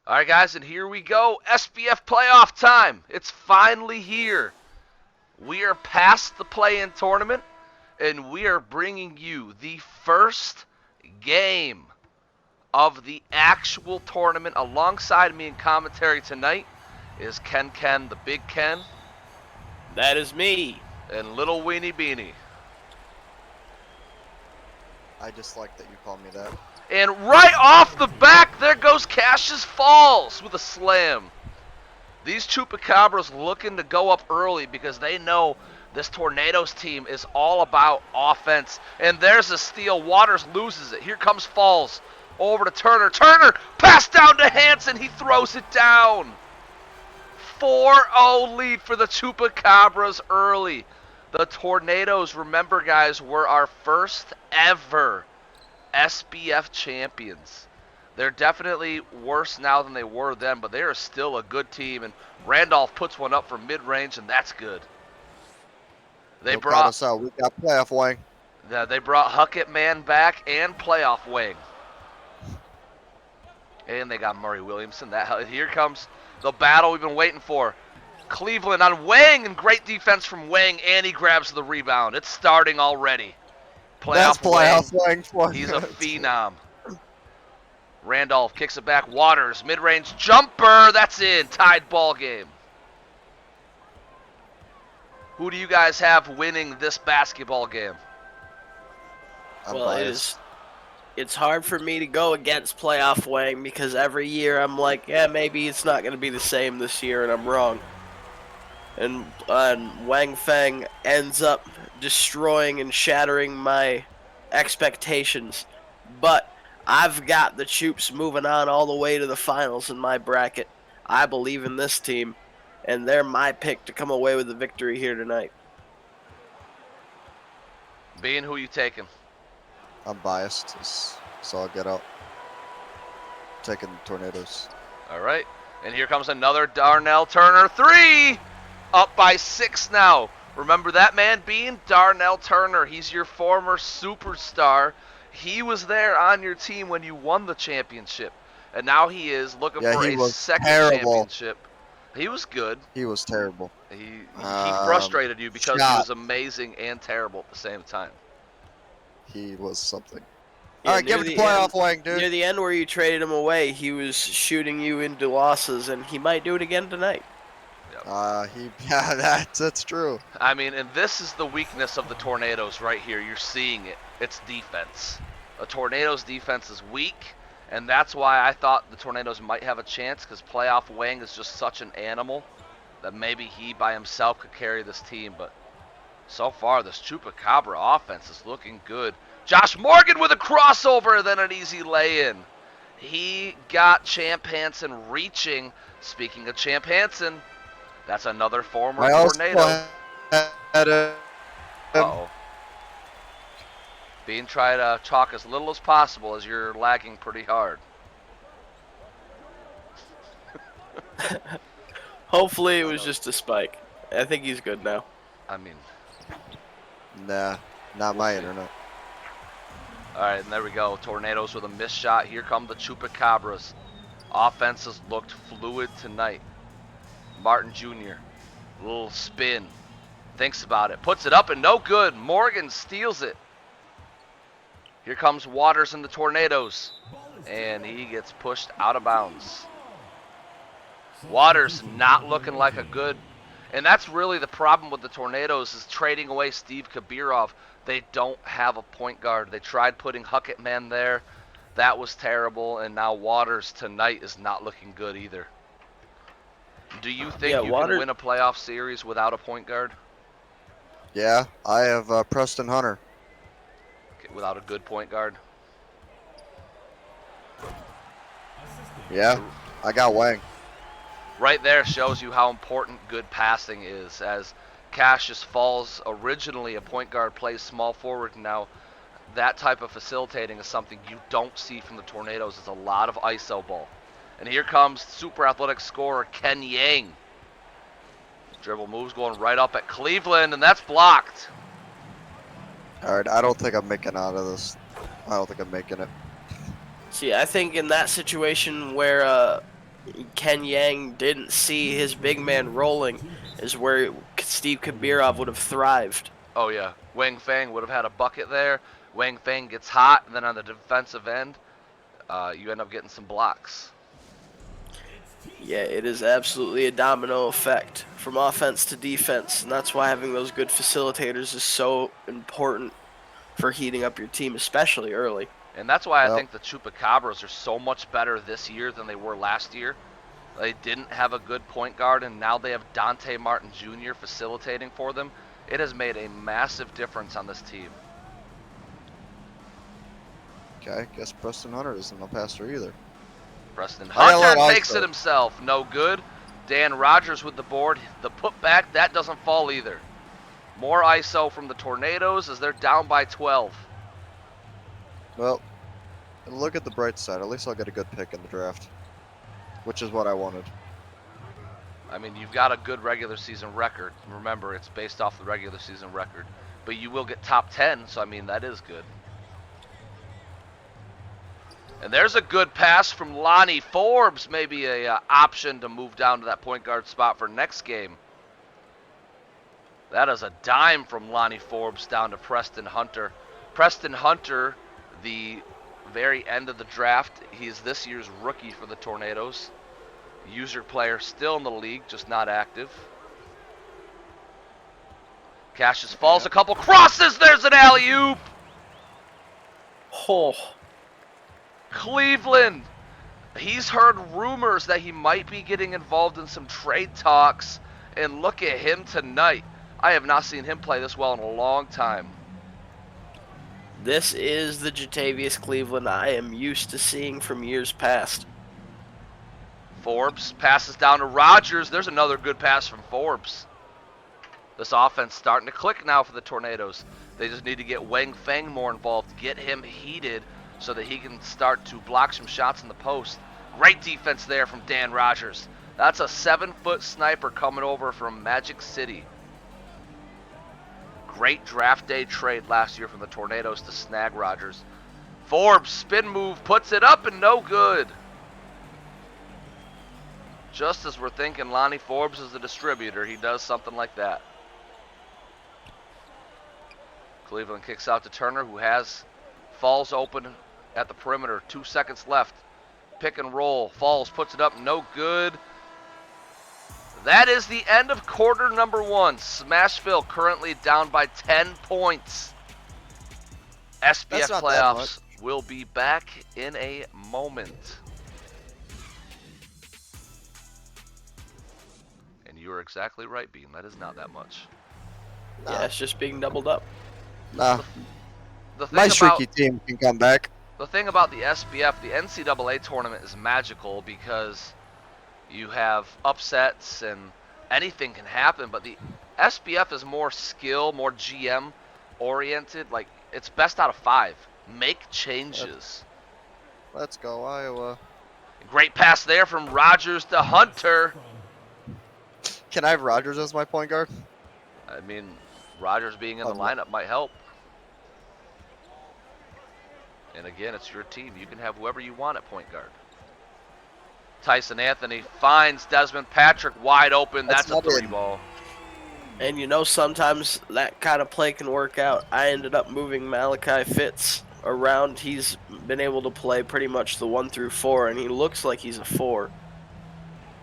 All right, guys, and here we go. SBF playoff time. It's finally here. We are past the play-in tournament, and we are bringing you the first game of the actual tournament. Alongside me in commentary tonight is Ken, the Big Ken, That is me. and Little Weenie Beanie. I just like that you call me that. And right off the back, there goes Cassius Falls with a slam. These Chupacabras looking to go up early because they know this Tornadoes team is all about offense. And there's a steal. Waters loses it. Here comes Falls. Over to Turner. Turner, pass down to Hansen. He throws it down. 4-0 lead for the Chupacabras early. The Tornadoes, remember guys, were our first ever SBF champions. They're definitely worse now than they were then, but they are still a good team. And Randolph puts one up from mid-range, and that's good. They They'll brought count us out. We got playoff wing. they brought Huckett Man back and playoff wing, and they got Murray Williamson. Here comes the battle we've been waiting for. Cleveland on Wang, and great defense from Wang, and he grabs the rebound. It's starting already. That's playoff wing for He's a phenom. Randolph kicks it back. Waters, mid-range jumper. That's in. Tied ball game. Who do you guys have winning this basketball game? Well, it's hard for me to go against playoff Wang because every year I'm like, yeah, maybe it's not going to be the same this year, and I'm wrong. And Wang Feng ends up destroying and shattering my expectations. But I've got the Choops moving on all the way to the finals in my bracket. I believe in this team, and they're my pick to come away with the victory here tonight. Being who you taking? I'm biased, so I'll get out. Taking the Tornadoes. All right. And here comes another Darnell Turner three. Up by 6 now. Remember that man being Darnell Turner. He's your former superstar. He was there on your team when you won the championship. And now he is looking for a second championship. He was good. He was terrible. He frustrated you because he was amazing and terrible at the same time. He was something. Yeah, all right, give it the playoff wing, dude. Near the end where you traded him away, he was shooting you into losses, and he might do it again tonight. Yeah, that's true. I mean, and this is the weakness of the Tornadoes right here. You're seeing it. It's defense. The Tornadoes' defense is weak, and that's why I thought the Tornadoes might have a chance, because playoff Wang is just such an animal that maybe he by himself could carry this team. But so far, this Chupacabra offense is looking good. Josh Morgan with a crossover, then an easy lay-in. He got Champ Hansen reaching. Speaking of Champ Hansen, that's another former Tornado. Uh-oh. Bean, try to talk as little as possible as you're lagging pretty hard. Hopefully it was just a spike. I think he's good now. I mean, nah, not my internet. all right, and there we go. Tornadoes with a missed shot. Here come the Chupacabras. Offense has looked fluid tonight. Martin Jr., little spin, thinks about it, puts it up and no good. Morgan steals it. Here comes Waters and the Tornadoes, and he gets pushed out of bounds. Waters not looking like a good, and that's really the problem with the Tornadoes is trading away Steve Kabirov. They don't have a point guard. They tried putting Huckett Man there. That was terrible, and now Waters tonight is not looking good either. Do you think you can win a playoff series without a point guard? Yeah, I have Preston Hunter. Okay, without a good point guard? Yeah, I got Wang. Right there shows you how important good passing is, as Cassius Falls, originally a point guard, plays small forward. Now that type of facilitating is something you don't see from the Tornadoes. It's a lot of ISO ball. And here comes super athletic scorer Ken Yang. Dribble moves going right up at Cleveland, and that's blocked. All right, I don't think I'm making out of this. I don't think I'm making it. See, I think in that situation where Ken Yang didn't see his big man rolling is where Steve Kabirov would have thrived. Oh yeah, Wang Fang would have had a bucket there. Wang Fang gets hot, and then on the defensive end, you end up getting some blocks. Yeah, it is absolutely a domino effect from offense to defense, and that's why having those good facilitators is so important for heating up your team, especially early. And that's why I Well, think the Chupacabras are so much better this year than they were last year. They didn't have a good point guard, and now they have Dante Martin Jr. facilitating for them. It has made a massive difference on this team. okay, guess Preston Hunter isn't a passer either. Preston I got a Hunter lot of takes ISO. it himself. No good. Dan Rogers with the board. The putback, that doesn't fall either. More ISO from the Tornadoes as they're down by 12. Well, look at the bright side. At least I'll get a good pick in the draft, which is what I wanted. I mean, you've got a good regular season record. Remember, it's based off the regular season record. But you will get top 10, so I mean, that is good. And there's a good pass from Lonnie Forbes, maybe a option to move down to that point guard spot for next game. That is a dime from Lonnie Forbes down to Preston Hunter. Preston Hunter, the very end of the draft, he's this year's rookie for the Tornadoes. User player still in the league, just not active. Cassius falls a couple crosses. There's an alley-oop. Oh, Cleveland. He's heard rumors that he might be getting involved in some trade talks. And look at him tonight. I have not seen him play this well in a long time. this is the Jatavius Cleveland I am used to seeing from years past. Forbes passes down to Rogers. There's another good pass from Forbes. This offense starting to click now for the Tornadoes. They just need to get Wang Feng more involved, get him heated so that he can start to block some shots in the post. Great defense there from Dan Rogers. That's a 7-foot sniper coming over from Magic City. Great draft day trade last year from the Tornadoes to snag Rogers. Forbes, spin move, puts it up and no good. Just as we're thinking Lonnie Forbes is a distributor, he does something like that. Cleveland kicks out to Turner, who falls open at the perimeter. 2 seconds left. Pick and roll. Falls, puts it up, no good. That is the end of quarter number 1. Smashville currently down by 10 points. SBF not that playoffs will be back in a moment. And you are exactly right, Bean. That is not that much. Nah, Yeah, it's just being doubled up. nah. The thing My about streaky team can come back. the SBF, the NCAA tournament is magical because you have upsets and anything can happen, but the SBF is more skill, more GM oriented. Like, it's best out of 5. Make changes. Let's go, Iowa. Great pass there from Rogers to Hunter. Can I have Rogers as my point guard? I mean, Rogers being in the Oh, no. lineup might help. And again, it's your team. You can have whoever you want at point guard. Tyson Anthony finds Desmond Patrick wide open. That's a not 3 in. ball. And you know, sometimes that kind of play can work out. I ended up moving Malachi Fitz around. He's been able to play pretty much the 1 through 4, and he looks like he's a 4.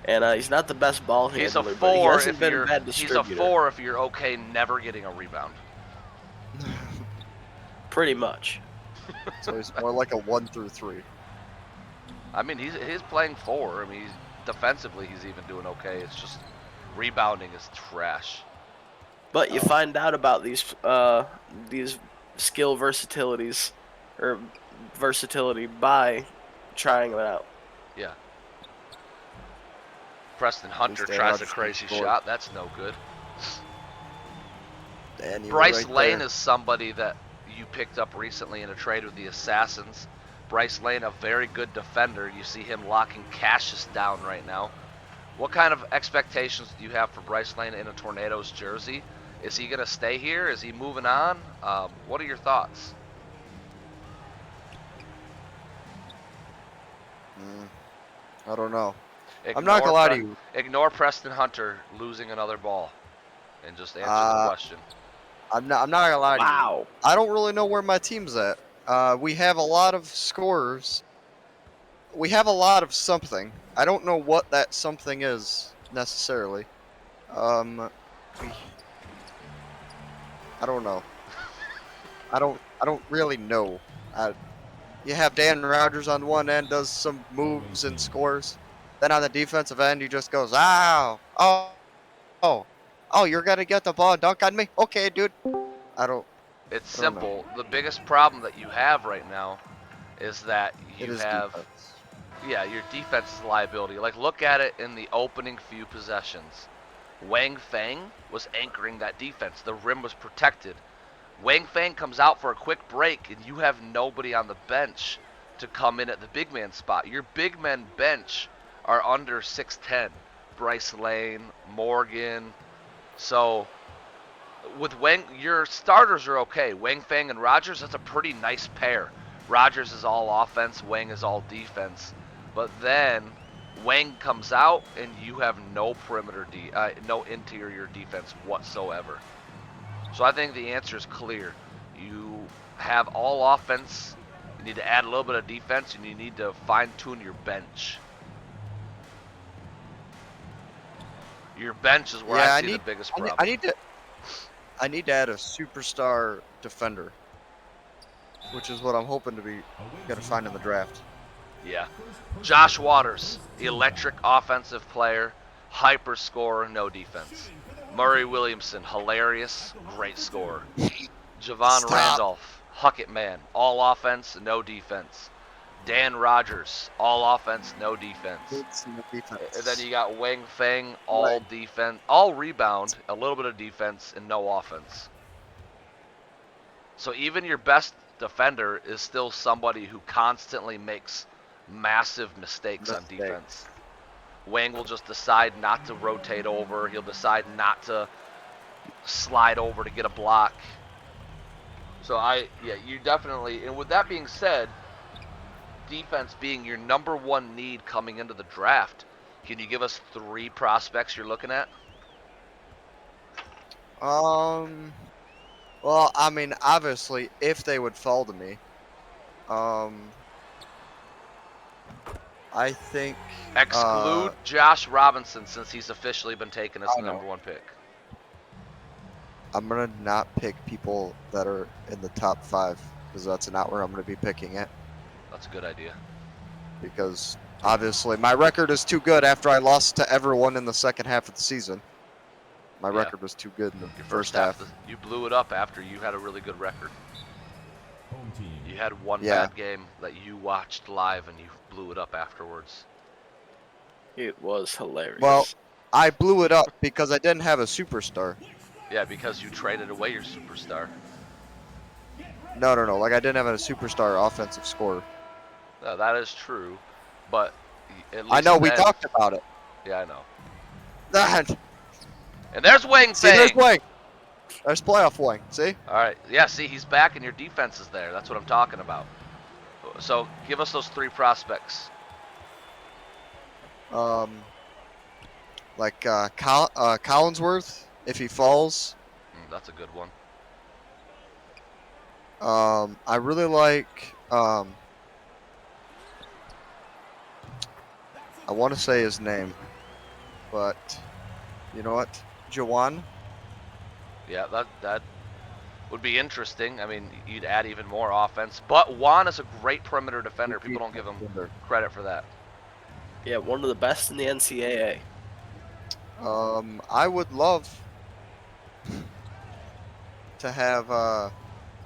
And he's not the best ball handler, He's a but he 4 hasn't if been you're a bad he's distributor. a 4 if you're okay never getting a rebound. Pretty much. So he's more like a 1 through 3. I mean, he's playing 4. I mean, defensively he's even doing okay. It's just rebounding is trash. But you find out about these skill versatilities or versatility by trying them out. Yeah. Preston Hunter Dan tries a Rogers crazy scored. shot. That's no good. And you were Bryce right Lane there. is somebody that you picked up recently in a trade with the Assassins. Bryce Lane, a very good defender. You see him locking Cassius down right now. What kind of expectations do you have for Bryce Lane in a Tornadoes jersey? Is he going to stay here? Is he moving on? What are your thoughts? I don't know. I'm not gonna lie to you. Ignore Preston Hunter losing another ball, and just answer the Uh, question. I'm not gonna lie to you. Wow. I don't really know where my team's at. We have a lot of scorers. We have a lot of something. I don't know what that something is necessarily. We. I don't know. I don't really know. You have Dan Rogers on one end, does some moves and scores. Then on the defensive end, he just goes, "Ow, oh, oh, you're gonna get the ball and dunk on me? Okay, dude." I don't, It's I don't know. simple. The biggest problem that you have right now is that It you is have, defense. yeah, your defense is a liability. Like, look at it in the opening few possessions. Wang Feng was anchoring that defense. The rim was protected. Wang Feng comes out for a quick break, and you have nobody on the bench to come in at the big man spot. Your big men bench are under 6'10". Bryce Lane, Morgan. So with Wang, your starters are okay. Wang Feng and Rogers, that's a pretty nice pair. Rogers is all offense, Wang is all defense. But then Wang comes out, and you have no no interior defense whatsoever. So I think the answer is clear. You have all offense. You need to add a little bit of defense, and you need to fine-tune your bench. Your bench is where Yeah, I see the biggest problem. I need to add a superstar defender, which is what I'm hoping to be gonna find in the draft. Yeah. Josh Waters, electric offensive player, hyper scorer, no defense. Murray Williamson, hilarious, great scorer. Javon Stop. Randolph, Huckett man, all offense, no defense. Dan Rogers, all offense, no defense. It's in the defense. And then you got Wang Feng, all Right. defense, all rebound, a little bit of defense, and no offense. So even your best defender is still somebody who constantly makes massive mistakes on defense. Wang will just decide not to rotate over. He'll decide not to slide over to get a block. So you definitely, and with that being said, defense being your number one need coming into the draft, can you give us 3 prospects you're looking at? Well, I mean, obviously, if they would fall to me, um, I think Exclude Josh Robinson since he's officially been taken as I the know. number 1 pick. I'm gonna not pick people that are in the top 5 because that's not where I'm gonna be picking it. That's a good idea. Because obviously, my record is too good after I lost to everyone in the second half of the season. My Yeah. record was too good in the Your first half. You blew it up after you had a really good record. You had one Yeah. bad game that you watched live and you blew it up afterwards. It was hilarious. Well, I blew it up because I didn't have a superstar. Yeah, because you traded away your superstar. No. Like, I didn't have a superstar offensive scorer. That is true, but at least I know, we then- talked about it. Yeah, I know. That. And there's Wang See, there's Feng. Wang. There's playoff Wang. See? All right. Yeah, see, he's back and your defense is there. That's what I'm talking about. So give us those 3 prospects. Like Collinsworth, if he falls. That's a good one. I really like. I want to say his name, but you know what? Jawan. Yeah, that would be interesting. I mean, you'd add even more offense. But Juan is a great perimeter defender. People don't give him credit for that. Yeah, one of the best in the NCAA. I would love to have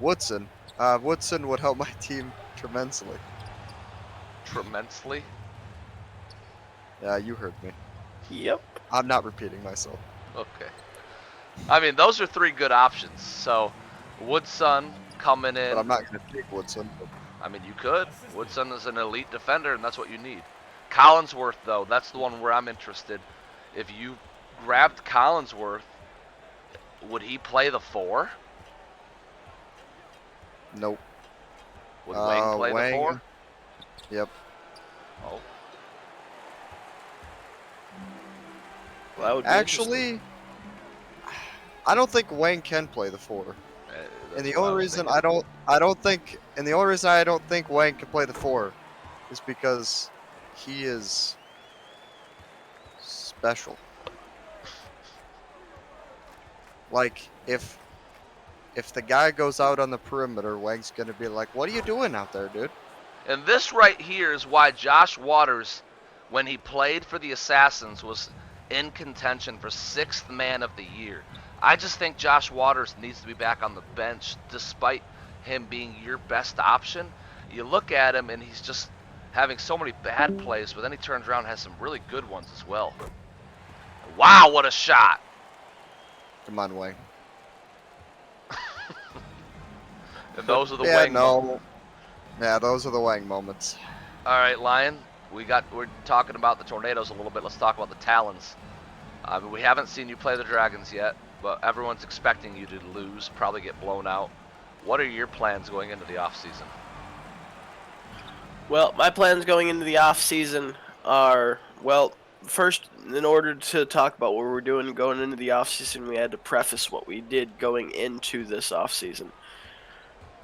Woodson. Woodson would help my team tremendously. Tremendously? Yeah, you heard me. Yep. I'm not repeating myself. Okay. I mean, those are 3 good options. So, Woodson coming in. But I'm not going to pick Woodson. I mean, you could. Woodson is an elite defender, and that's what you need. Collinsworth, though, that's the one where I'm interested. If you grabbed Collinsworth, would he play the 4? Nope. Would Wang play the 4? Yep. Oh. That would be interesting. Actually, I don't think Wayne can play the 4. And That's the what I only was reason thinking. I don't think Wayne can play the 4 is because he is special. Like if the guy goes out on the perimeter, Wang's gonna be like, "What are you doing out there, dude?" And this right here is why Josh Waters, when he played for the Assassins, was in contention for 6th man of the year. I just think Josh Waters needs to be back on the bench despite him being your best option. You look at him and he's just having so many bad plays, but then he turns around and has some really good ones as well. Wow, what a shot! Come on, Wang. And those are the Yeah, Wang moments. Yeah, those are the Wang moments. All right, Lion. We're talking about the Tornadoes a little bit. Let's talk about the Talons. We haven't seen you play the Dragons yet, but everyone's expecting you to lose, probably get blown out. What are your plans going into the offseason? Well, my plans going into the off season are, well, first, in order to talk about what we're doing going into the off season, we had to preface what we did going into this off season.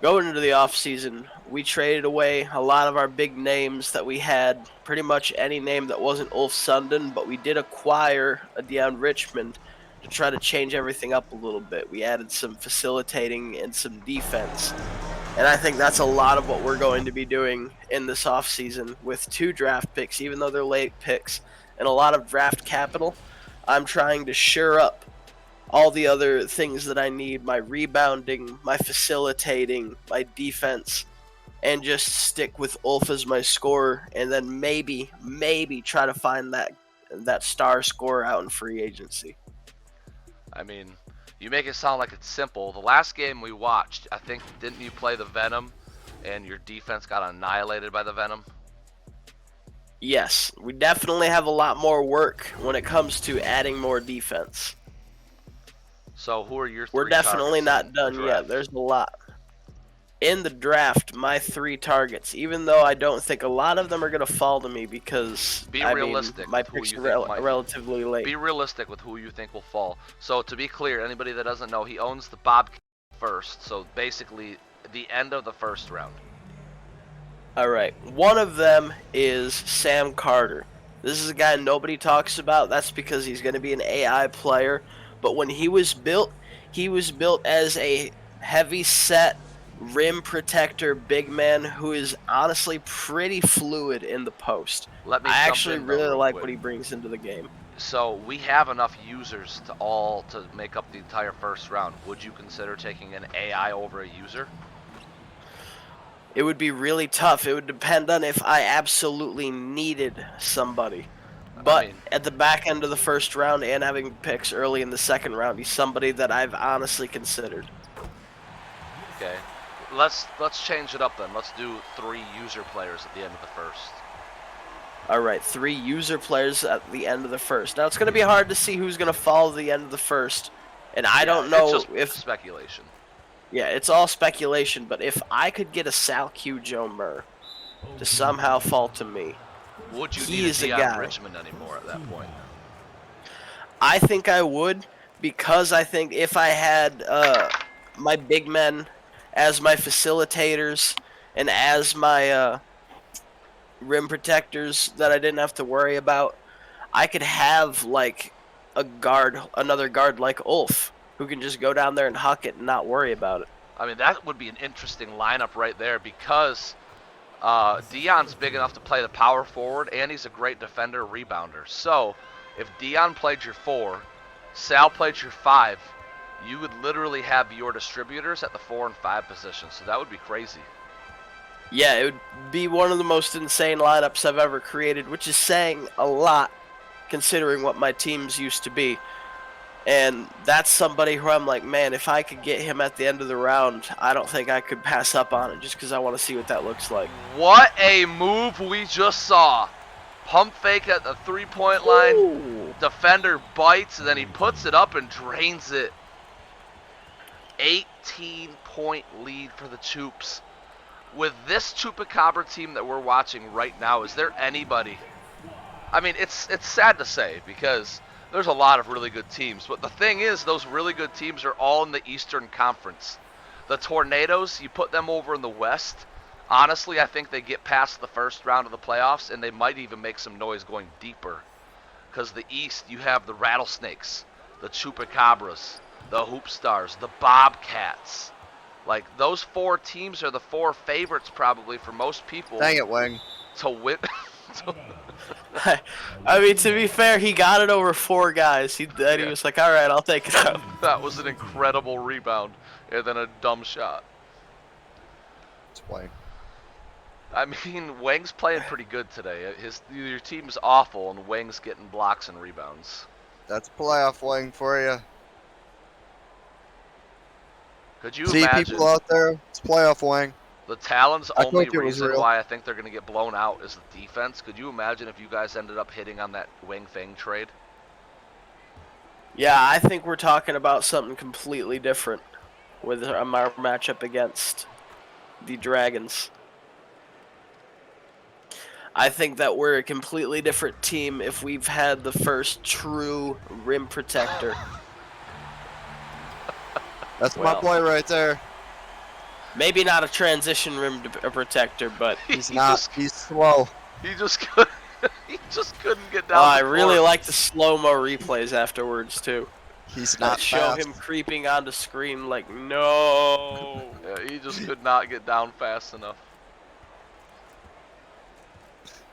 Going into the off season, we traded away a lot of our big names that we had, pretty much any name that wasn't Ulf Sundin, but we did acquire a Deion Richmond to try to change everything up a little bit. We added some facilitating and some defense. And I think that's a lot of what we're going to be doing in this offseason with 2 draft picks, even though they're late picks, and a lot of draft capital. I'm trying to shore up all the other things that I need, my rebounding, my facilitating, my defense, and just stick with Ulf as my scorer, and then maybe try to find that star scorer out in free agency. I mean, you make it sound like it's simple. The last game we watched, I think, didn't you play the Venom and your defense got annihilated by the Venom? Yes, we definitely have a lot more work when it comes to adding more defense. So who are your 3 We're definitely targets not in done the yet. draft? There's a lot. In the draft, my 3 targets, even though I don't think a lot of them are going to fall to me because Be I realistic mean, my with who picks you are think might relatively late. Be realistic with who you think will fall. So to be clear, anybody that doesn't know, he owns the Bobcat first. So basically, the end of the first round. All right. One of them is Sam Carter. This is a guy nobody talks about. That's because he's going to be an AI player. But when he was built as a heavy set rim protector big man who is honestly pretty fluid in the post. Let me I jump actually in, though, really real like quick. what he brings into the game. So we have enough users to make up the entire first round. Would you consider taking an AI over a user? It would be really tough. It would depend on if I absolutely needed somebody. But at the back end of the first round and having picks early in the second round, he's somebody that I've honestly considered. Okay. Let's change it up then. Let's do 3 user players at the end of the first. All right, 3 user players at the end of the first. Now, it's going to be hard to see who's going to fall to the end of the first. And I don't know it's just if... speculation. Yeah, it's all speculation. But if I could get a Sal Q. Joe Murr to somehow fall to me... Would you need a Deion Richmond anymore at that point? I think I would, because I think if I had my big men as my facilitators and as my rim protectors that I didn't have to worry about, I could have like another guard like Ulf, who can just go down there and huck it and not worry about it. I mean, that would be an interesting lineup right there because Deion's big enough to play the power forward, and he's a great defender, rebounder. So, if Deion played your 4, Sal played your 5, you would literally have your distributors at the 4 and 5 positions. So that would be crazy. Yeah, it would be one of the most insane lineups I've ever created, which is saying a lot considering what my teams used to be. And that's somebody who I'm like, man, if I could get him at the end of the round, I don't think I could pass up on it just because I want to see what that looks like. What a move we just saw. Pump fake at the 3-point line. Ooh. Defender bites, and then he puts it up and drains it. 18-point lead for the Chups. With this Chupacabra team that we're watching right now, is there anybody... I mean, it's sad to say because There's a lot of really good teams, but the thing is, those really good teams are all in the Eastern Conference. The Tornadoes, you put them over in the West. Honestly, I think they get past the first round of the playoffs, and they might even make some noise going deeper. Because the East, you have the Rattlesnakes, the Chupacabras, the Hoop Stars, the Bobcats. Like, those 4 teams are the 4 favorites probably for most people Dang it, Wang. to win. I mean, to be fair, he got it over 4 guys. He was like, all right, I'll take it out. That was an incredible rebound and then a dumb shot. It's Wang. I mean, Wang's playing pretty good today. Your team's awful, and Wang's getting blocks and rebounds. That's playoff Wang for you. Could you See imagine people out there? It's playoff Wang. the Talon's I only told you it was reason real. why I think they're going to get blown out is the defense? Could you imagine if you guys ended up hitting on that Wang Feng trade? Yeah, I think we're talking about something completely different with our matchup against the Dragons. I think that we're a completely different team if we've had the first true rim protector. That's Well, my boy right there. Maybe not a transition rim protector, but He's He not. just- He's slow. He just couldn't. He just couldn't get down. I the really court. like the slow-mo replays afterwards too. He's That not show fast. him creeping onto screen like, no. Yeah, he just could not get down fast enough.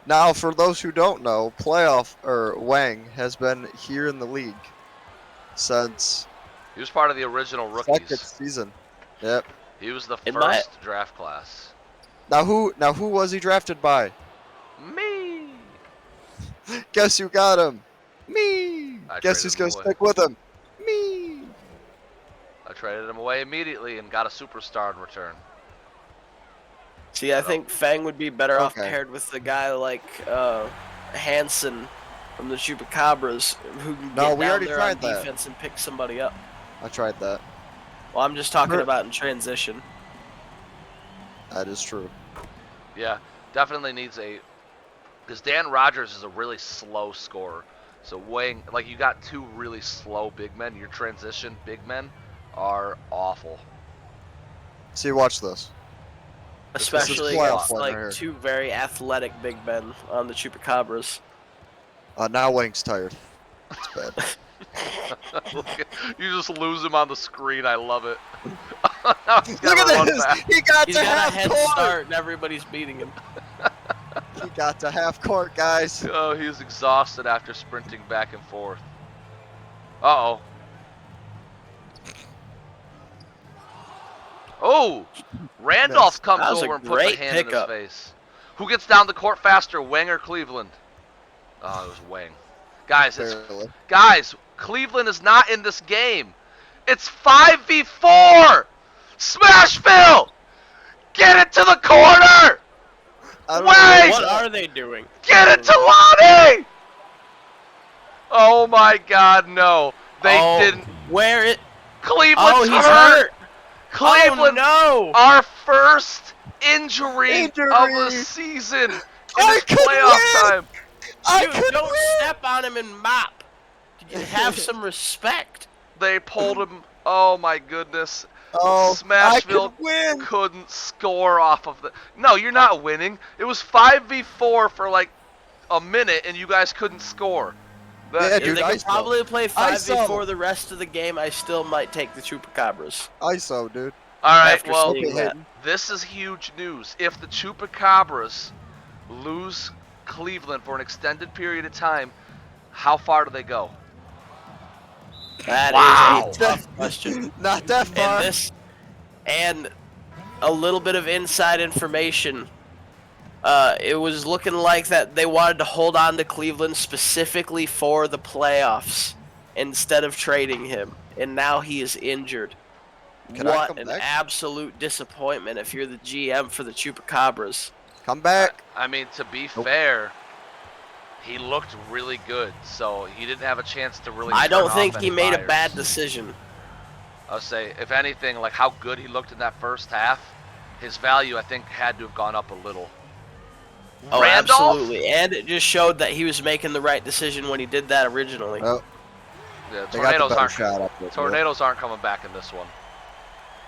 Now, for those who don't know, Wang has been here in the league since He was part of the original second rookies. season. Yep. He was the In first draft class. Now who was he drafted by? Me. Guess who got him? Me. I Guess traded who's him gonna away. stick with him? Me. I traded him away immediately and got a superstar in return. See, I think Fang would be better off Okay. paired with a guy like Hansen from the Chupacabras, who can No, get we down already there on tried that. defense and pick somebody up. I tried that. Well, I'm just talking Mer- about in transition. That is true. Yeah, definitely needs a. Because Dan Rogers is a really slow scorer. So Wang, like you got 2 really slow big men. Your transition big men are awful. See, watch this. This is Especially playoff against one like right here. 2 very athletic big men on the Chupacabras. Now Wang's tired. It's bad. You just lose him on the screen. I love it. Now he's Look gotta at run this! back. He got He's to got a half head court. start and everybody's beating him. He got to half court, guys. Oh, he was exhausted after sprinting back and forth. Uh-oh. Oh! Randolph Missed. comes That was a over and puts a great hand in his pickup. face. Who gets down the court faster, Wang or Cleveland? Oh, it was Wang. Guys, Barely. Cleveland is not in this game. It's 5v4! Smashville! Get it to the corner! I don't Wait! What are they doing? Get it to Lonnie! Oh my god, no. They Oh, didn't. Where it? Cleveland's Oh, he's hurt! hurt. Cleveland, Oh, no. our first injury of the Injury. season in I this could playoff win! time. I Dude, could don't win! step on him and mop. Have some respect. They pulled him. Oh my goodness. Oh, I Smashville could win! couldn't score off of the. No, you're not winning. It was 5v4 for like a minute, and you guys couldn't score. Yeah, If dude, they I could saw. probably play 5v4 saw. the rest of the game, I still might take the Chupacabras. ISO, dude. All right, After well, seeing that. this is huge news. If the Chupacabras lose Cleveland for an extended period of time, how far do they go? That Wow. is a tough question. Not that far. And a little bit of inside information. It was looking like that they wanted to hold on to Cleveland specifically for the playoffs instead of trading him, and now he is injured. Can I What come an back? absolute disappointment if you're the GM for the Chupacabras. Come back. I mean, to be Nope. fair, he looked really good, so he didn't have a chance to really. I turn don't off think any he made a fires. bad decision. I'll say, if anything, like how good he looked in that first half, his value I think had to have gone up a little. Oh, Randolph? absolutely. And it just showed that he was making the right decision when he did that originally. Oh, Yeah, They got the tornadoes better aren't. shot up there. Tornadoes aren't coming back in this one.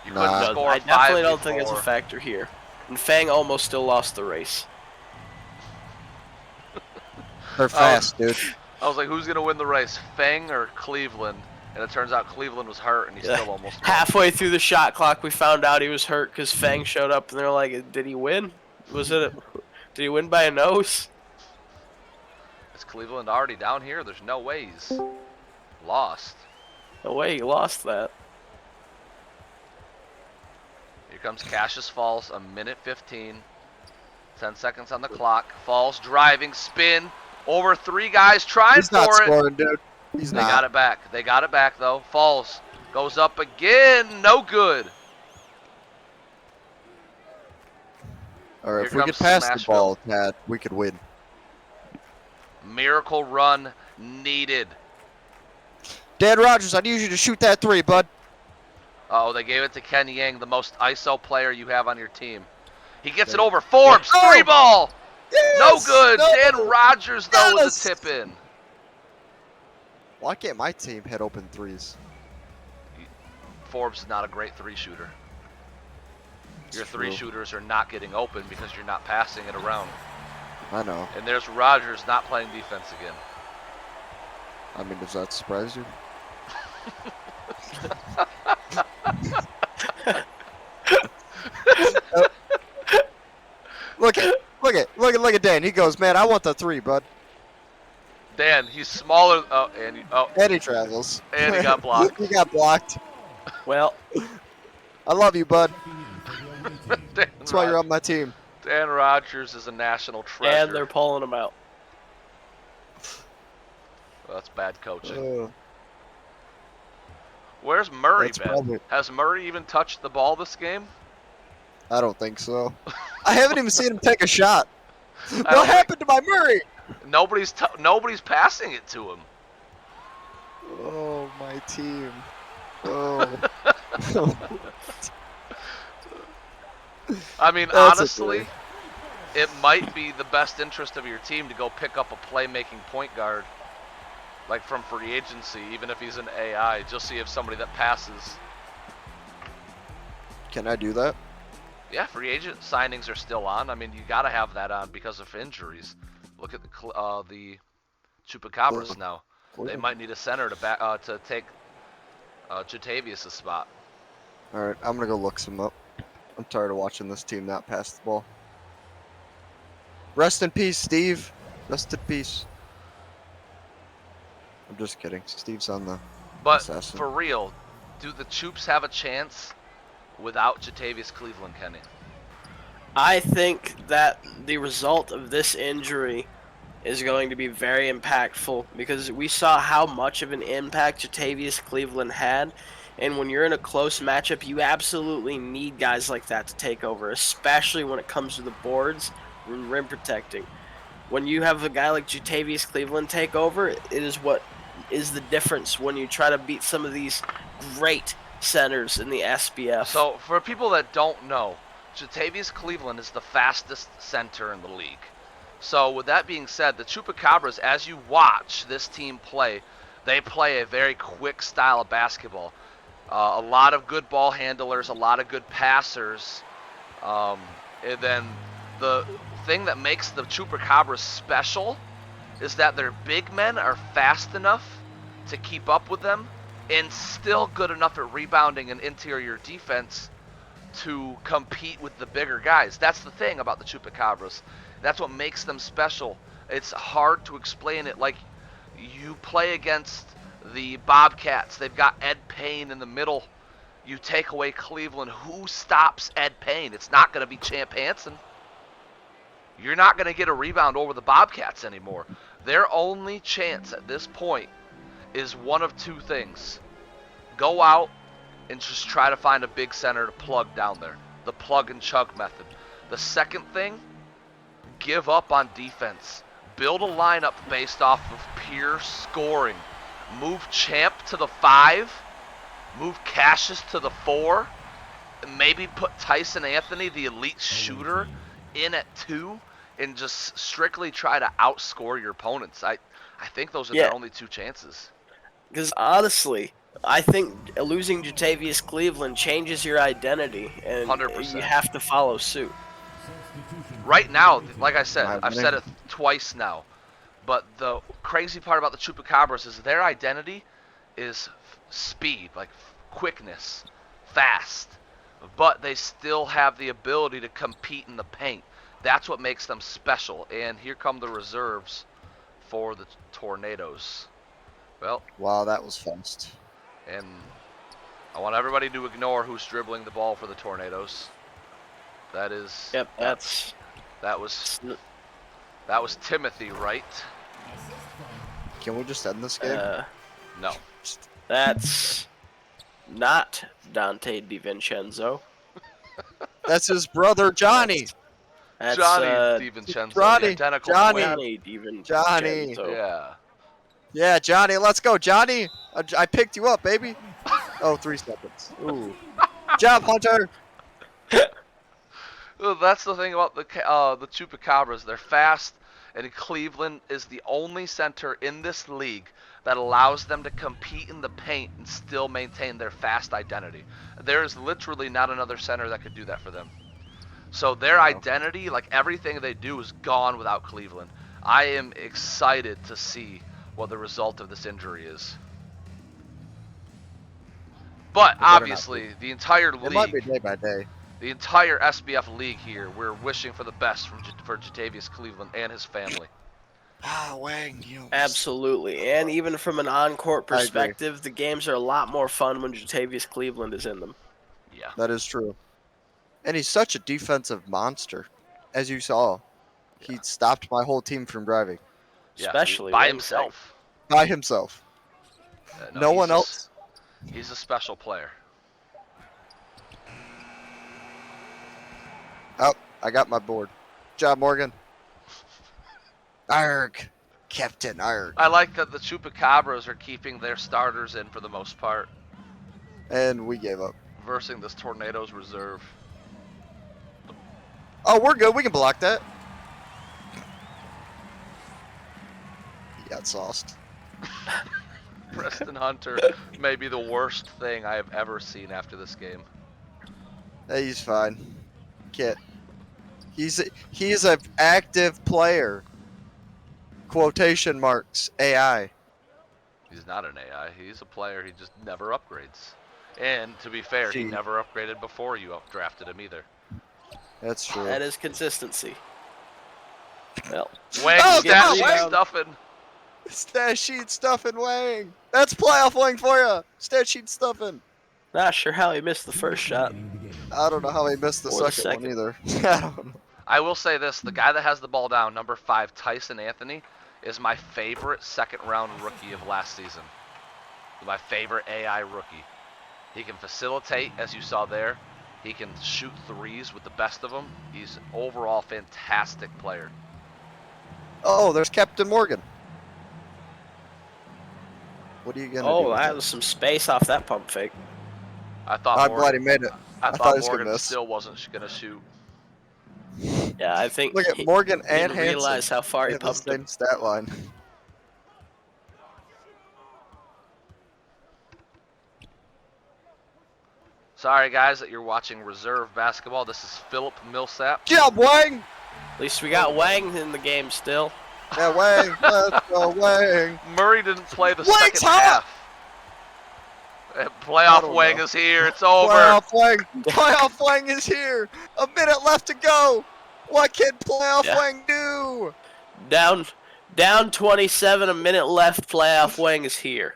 You Nah. couldn't No, score I 5 definitely don't think it's a before. factor here. And Fang almost still lost the race. They're fast, dude. I was like, who's gonna win the race, Fang or Cleveland? And it turns out Cleveland was hurt, and he still almost won. Halfway through the shot clock, we found out he was hurt because Fang showed up, and they're like, "Did he win? Did he win by a nose?" Is Cleveland already down here? There's no way he's lost. No way, he lost that. Here comes Cassius Falls, a minute 15. 10 seconds on the clock. Falls driving, spin, over 3 guys trying He's not for it. scoring, dude. He's They not. got it back. They got it back, though. Falls goes up again. No good. All right, Here if we could comes pass the Smashville. ball, Tad, we could win. Miracle run needed. Dan Rogers, I need you to shoot that 3, bud. Oh, they gave it to Ken Yang, the most ISO player you have on your team. He gets it Yeah. over. Forbes, Oh! 3 ball. Yes! No good. No! Dan Rogers, though, with Yes! a tip in. Why can't my team hit open 3s? Forbes is not a great 3 shooter. Your 3 true. shooters are not getting open because you're not passing it around. I know. And there's Rogers not playing defense again. I mean, does that surprise you? Look at Dan. He goes, man, I want the 3, bud. Dan, he's smaller. And he travels. And he got blocked. He got blocked. Well, I love you, bud. Dan That's why you're on my team. Dan Rogers is a national treasure. and they're pulling him out. Well, that's bad coaching. Uh, Where's Murray that's been? probably- Has Murray even touched the ball this game? I don't think so. I haven't even seen him take a shot. don't What happened to my Murray? Nobody's passing it to him. Oh, my team. Oh. I mean, That's honestly, it might be the best interest of your team to go pick up a playmaking point guard, like from free agency, even if he's an AI. Just see if somebody that passes. Can I do that? Yeah, free agent signings are still on. I mean, you got to have that on because of injuries. Look at the Chupacabras now. They might need a center to take Jatavius' spot. All right, I'm gonna go look some up. I'm tired of watching this team not pass the ball. Rest in peace, Steve. Rest in peace. I'm just kidding. Steve's on the But assassin. for real, do the Chups have a chance without Jatavius Cleveland, Kenny? I think that the result of this injury is going to be very impactful because we saw how much of an impact Jatavius Cleveland had. And when you're in a close matchup, you absolutely need guys like that to take over, especially when it comes to the boards and rim protecting. When you have a guy like Jatavius Cleveland take over, it is what is the difference when you try to beat some of these great centers in the SBF. So, for people that don't know, Jatavius Cleveland is the fastest center in the league. So, with that being said, the Chupacabras, as you watch this team play, they play a very quick style of basketball. A lot of good ball handlers, a lot of good passers. And then the thing that makes the Chupacabras special is that their big men are fast enough to keep up with them and still good enough at rebounding and interior defense to compete with the bigger guys. That's the thing about the Chupacabras. That's what makes them special. It's hard to explain it. Like, you play against the Bobcats. They've got Ed Payne in the middle. You take away Cleveland. Who stops Ed Payne? It's not going to be Champ Hansen. You're not going to get a rebound over the Bobcats anymore. Their only chance at this point is one of two things. Go out and just try to find a big center to plug down there. The plug and chug method. The second thing, give up on defense. Build a lineup based off of pure scoring. Move Champ to the 5. Move Cassius to the 4. And maybe put Tyson Anthony, the elite shooter, in at 2. And just strictly try to outscore your opponents. I think those are their only two chances. Because honestly, I think losing Jatavius Cleveland changes your identity, and 100%. you have to follow suit. Right now, like I said, Am I I've said winning? it twice now, but the crazy part about the Chupacabras is their identity is speed, like quickness, fast, but they still have the ability to compete in the paint. That's what makes them special. And here come the reserves for the Tornadoes. Well, Wow, that was fast. and I want everybody to ignore who's dribbling the ball for the Tornadoes. That is. Yep, That was Timothy, right? Can we just end this game? No. that's not Dante DiVincenzo. That's his brother Johnny. That's Johnny DiVincenzo, the Johnny, identical Johnny. twin. Johnny DiVincenzo. Johnny. Yeah. Yeah, Johnny, let's go, Johnny. I picked you up, baby. Oh, 3 seconds. Ooh. Job, Hunter. Well, that's the thing about the Chupacabras. They're fast, and Cleveland is the only center in this league that allows them to compete in the paint and still maintain their fast identity. There is literally not another center that could do that for them. So their identity, like everything they do, is gone without Cleveland. I am excited to see what the result of this injury is. But obviously, the entire It might be league, day by day. the entire SBF league here, we're wishing for the best for Jatavius Cleveland and his family. Ah, Wang. You Absolutely, and even from an on-court I agree. perspective, the games are a lot more fun when Jatavius Cleveland is in them. Yeah. That is true. And he's such a defensive monster. As you saw, he stopped my whole team from driving Yeah, Especially by Wing himself. by himself. No he's one a- else. He's a special player. Oh, I got my board. Job, Morgan. Arg. Captain Arg. I like that the Chupacabras are keeping their starters in for the most part, And we gave up. versus this Tornadoes reserve. Oh, we're good. We can block that. He got sauced. Preston Hunter may be the worst thing I have ever seen after this game. Hey, he's fine. Kit. He's an active player. Quotation marks. AI. He's not an AI. He's a player. He just never upgrades. And to be fair, he Gee. never upgraded before you drafted him either. That's true. That is consistency. Well, Wang Oh, stat come sheet on, Wang. stuffing. Stat sheet stuffing Wang. That's playoff Wang for you. Stat sheet stuffing. not sure how he missed the first shot. I don't know how he missed the Or the second one second. either. I don't know. I will say this: the guy that has the ball down, number 5, Tyson Anthony, is my favorite second-round rookie of last season. My favorite AI rookie. He can facilitate, as you saw there. He can shoot threes with the best of them. He's an overall fantastic player. Oh, there's Captain Morgan. What are you gonna do? Oh, with that it? was some space off that pump fake. I thought I'm Morgan, glad he made it. I thought thought he was gonna Morgan miss. still wasn't going to shoot. Yeah, I think Look at he Morgan and didn't Hanson. realize how far he They have the pumped same him. stat line. Sorry, guys, that you're watching reserve basketball. This is Philip Millsap. Job, Wang. At least we got Wang in the game still. Yeah, Wang. Let's go, Wang. Murray didn't play the Wang's second hot! half. I Playoff don't Wang know. is here. It's over. Playoff Wang. Playoff Wang is here. A minute left to go. What can Playoff Yeah. Wang do? Down 27, a minute left. Playoff Wang is here.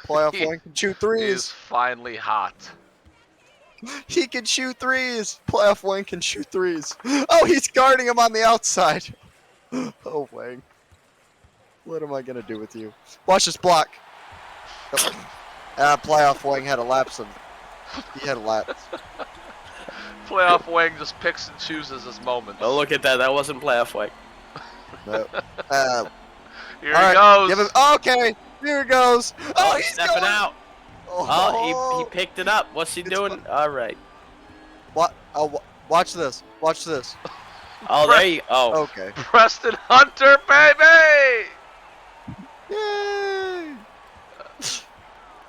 Playoff He- Wang can shoot He is threes. finally hot. He can shoot threes. Playoff Wang can shoot threes. Oh, he's guarding him on the outside. Oh, Wang. What am I going to do with you? Watch this block. Playoff Wang had a lapse of... He had a lapse. Playoff Wang just picks and chooses his moments. Oh, look at that. That wasn't Playoff Wang. No. Here all he right, goes. give him- okay, here he goes. Oh, he's stepping going. out. Oh, he picked it up. What's he It's doing? All right. What? Oh, watch this. Watch this. Oh, there you. Oh, Okay. Preston Hunter, baby! Yay!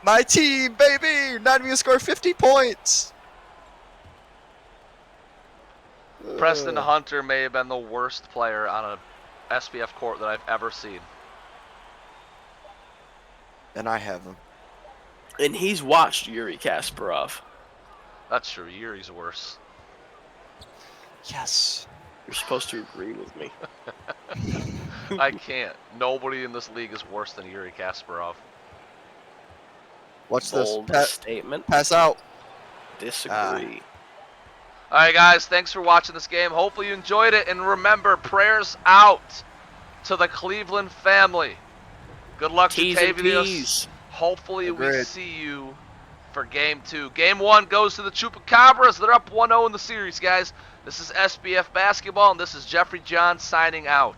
My team, baby! Not even gonna score 50 points! Preston Ugh. Hunter may have been the worst player on a SPF court that I've ever seen. And I have him. And he's watched Yuri Kasparov. That's true. Yuri's worse. Yes. You're supposed to agree with me. I can't. Nobody in this league is worse than Yuri Kasparov. Watch Bold this. statement. Pass out. Disagree. All right, guys. Thanks for watching this game. Hopefully you enjoyed it. And remember, prayers out to the Cleveland family. Good luck to T's and Tavius. P's. Hopefully we Agreed. see you for Game 2. Game 1 goes to the Chupacabras. They're up 1-0 in the series, guys. This is SBF Basketball, and this is Jeffrey John signing out.